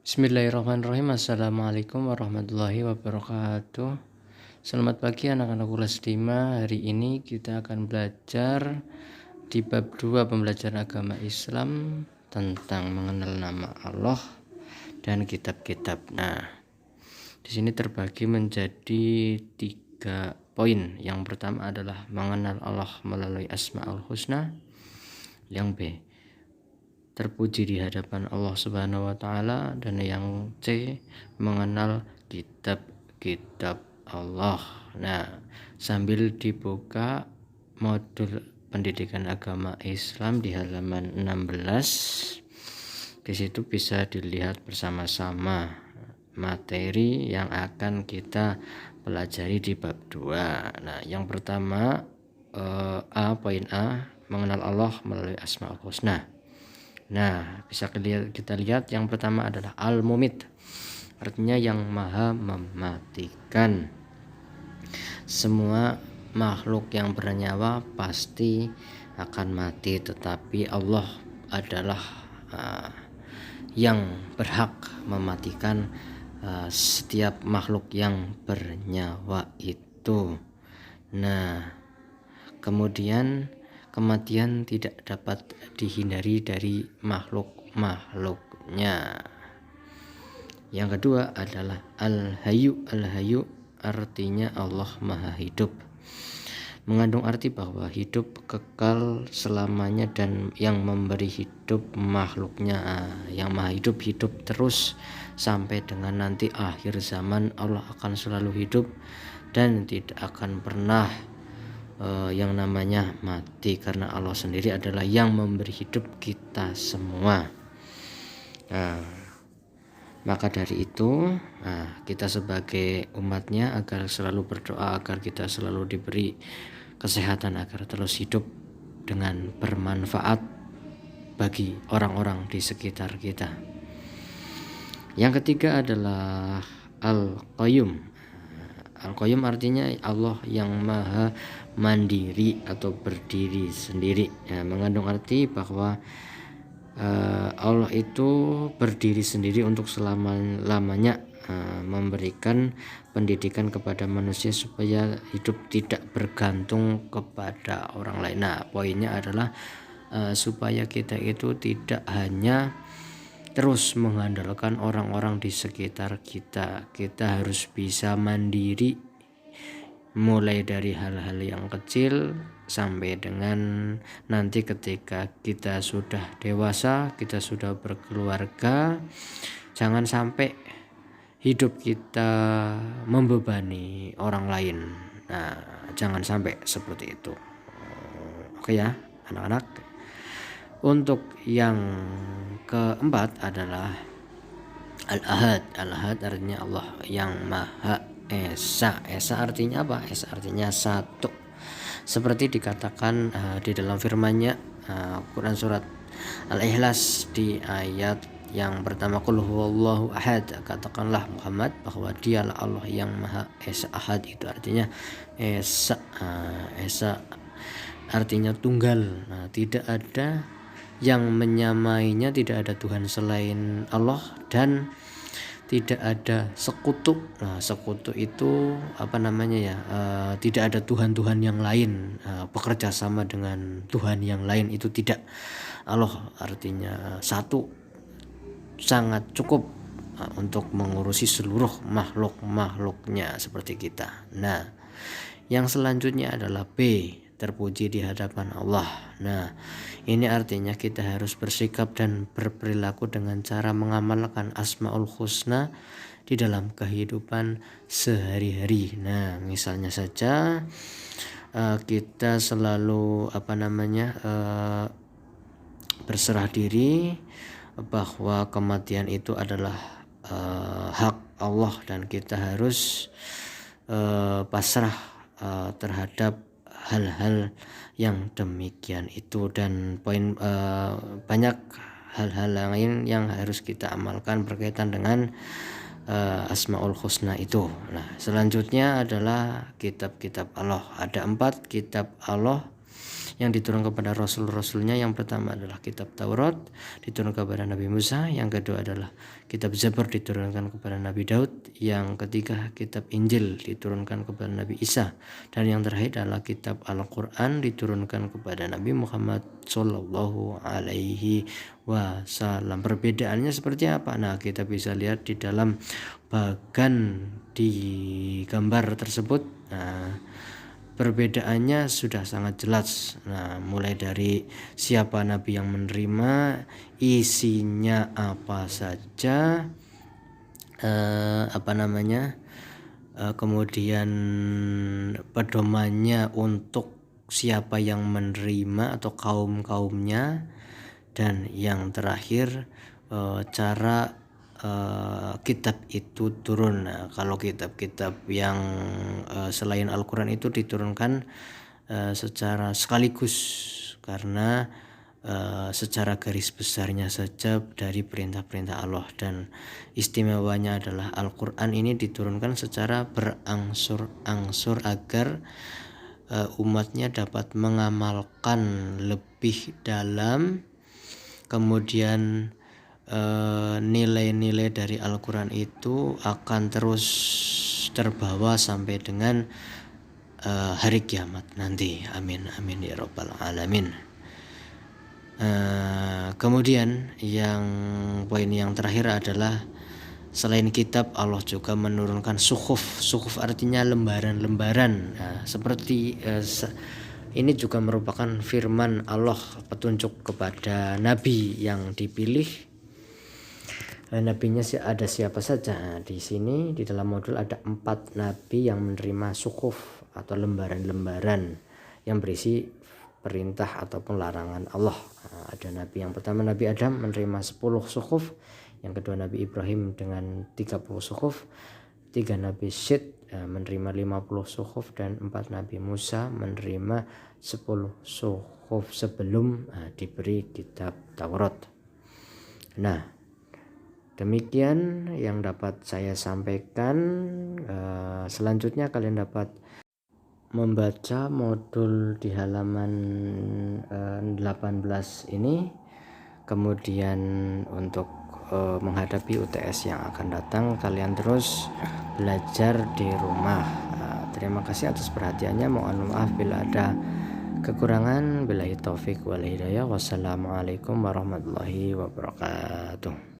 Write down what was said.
Bismillahirrahmanirrahim. Assalamualaikum warahmatullahi wabarakatuh. Selamat pagi anak-anak kelas 5. Hari ini kita akan belajar di bab 2 pembelajaran agama Islam tentang mengenal nama Allah dan kitab-kitab. Nah, di sini terbagi menjadi 3 poin. Yang pertama adalah mengenal Allah melalui Asmaul Husna. Yang B, terpuji di hadapan Allah Subhanahu wa taala, dan yang C, mengenal kitab-kitab Allah. Nah, sambil dibuka modul pendidikan agama Islam di halaman 16. Di situ bisa dilihat bersama-sama materi yang akan kita pelajari di bab 2. Nah, yang pertama poin A, mengenal Allah melalui Asmaul Husna. Nah, bisa kita lihat yang pertama adalah Al-Mumit, artinya yang maha mematikan. Semua makhluk yang bernyawa pasti akan mati, tetapi Allah adalah yang berhak mematikan setiap makhluk yang bernyawa itu. Nah, kemudian kematian tidak dapat dihindari dari makhluk-makhluknya. Yang kedua adalah Al-Hayyu. Al-Hayyu artinya Allah Maha Hidup. Mengandung arti bahwa hidup kekal selamanya dan yang memberi hidup makhluknya. Yang Maha Hidup hidup terus sampai dengan nanti akhir zaman. Allah akan selalu hidup dan tidak akan pernah yang namanya mati, karena Allah sendiri adalah yang memberi hidup kita semua. Maka dari itu kita sebagai umatnya agar selalu berdoa agar kita selalu diberi kesehatan, agar terus hidup dengan bermanfaat bagi orang-orang di sekitar kita. Yang ketiga adalah Al-Qayyum. Al-Qayyum artinya Allah yang maha mandiri atau berdiri sendiri. Mengandung arti bahwa Allah itu berdiri sendiri untuk selama-lamanya, memberikan pendidikan kepada manusia supaya hidup tidak bergantung kepada orang lain. Nah, poinnya adalah supaya kita itu tidak hanya terus mengandalkan orang-orang di sekitar kita. Kita harus bisa mandiri, mulai dari hal-hal yang kecil sampai dengan nanti ketika kita sudah dewasa, kita sudah berkeluarga. Jangan sampai hidup kita membebani orang lain. Nah, jangan sampai seperti itu. Oke ya, anak-anak. Untuk yang keempat adalah Al-Ahad. Al-Ahad artinya Allah yang Maha Esa. Esa artinya apa? Esa artinya satu. Seperti dikatakan di dalam firman-Nya, Quran surat Al-Ikhlas di ayat yang pertama, Qul huwallahu ahad, katakanlah Muhammad bahwa dialah Allah yang Maha Esa. Ahad itu artinya Esa. Esa artinya tunggal. Nah, tidak ada yang menyamainya, tidak ada Tuhan selain Allah, dan tidak ada sekutu. Nah, sekutu itu tidak ada Tuhan-Tuhan yang lain, bekerja sama dengan Tuhan yang lain, itu tidak. Allah artinya satu, sangat cukup untuk mengurusi seluruh makhluk-makhluknya seperti kita. Nah, yang selanjutnya adalah B, terpuji di hadapan Allah. Nah, ini artinya kita harus bersikap dan berperilaku dengan cara mengamalkan Asmaul Husna di dalam kehidupan sehari-hari. Nah, misalnya saja kita selalu berserah diri bahwa kematian itu adalah hak Allah, dan kita harus pasrah terhadap hal-hal yang demikian itu. Dan banyak hal-hal lain yang harus kita amalkan berkaitan dengan Asmaul Husna itu. Nah, selanjutnya adalah kitab-kitab Allah. Ada 4 kitab Allah yang diturunkan kepada rasul-rasulnya. Yang pertama adalah kitab Taurat diturunkan kepada Nabi Musa, yang kedua adalah kitab Zabur diturunkan kepada Nabi Daud, yang ketiga kitab Injil diturunkan kepada Nabi Isa, dan yang terakhir adalah kitab Al-Quran diturunkan kepada Nabi Muhammad Sallallahu Alaihi Wasallam. Perbedaannya seperti apa? Nah, kita bisa lihat di dalam bagan di gambar tersebut. Nah, perbedaannya sudah sangat jelas. Nah, mulai dari siapa nabi yang menerima, isinya apa saja, kemudian pedomannya untuk siapa yang menerima atau kaum-kaumnya, dan yang terakhir cara kitab itu turun. Nah, kalau kitab-kitab yang selain Al-Quran itu diturunkan secara sekaligus, karena secara garis besarnya saja dari perintah-perintah Allah, dan istimewanya adalah Al-Quran ini diturunkan secara berangsur-angsur agar umatnya dapat mengamalkan lebih dalam. Kemudian nilai-nilai dari Al-Quran itu akan terus terbawa sampai dengan hari kiamat nanti. Amin amin ya rabbal alamin. Kemudian yang poin yang terakhir adalah selain kitab, Allah juga menurunkan suhuf. Suhuf artinya lembaran-lembaran. Nah, seperti ini juga merupakan firman Allah, petunjuk kepada nabi yang dipilih. Nabinya sih ada siapa saja. Nah, di sini di dalam modul ada 4 nabi yang menerima suhuf atau lembaran-lembaran yang berisi perintah ataupun larangan Allah. Nah, ada nabi yang pertama, Nabi Adam menerima 10 suhuf, yang kedua Nabi Ibrahim dengan 30 suhuf, 3 Nabi Syed menerima 50 suhuf, dan 4 Nabi Musa menerima 10 suhuf sebelum diberi kitab Taurat. Nah, demikian yang dapat saya sampaikan. Selanjutnya kalian dapat membaca modul di halaman 18 ini. Kemudian untuk menghadapi UTS yang akan datang, kalian terus belajar di rumah. Terima kasih atas perhatiannya. Mohon maaf bila ada kekurangan. Billahi taufik wal hidayah. Wassalamualaikum warahmatullahi wabarakatuh.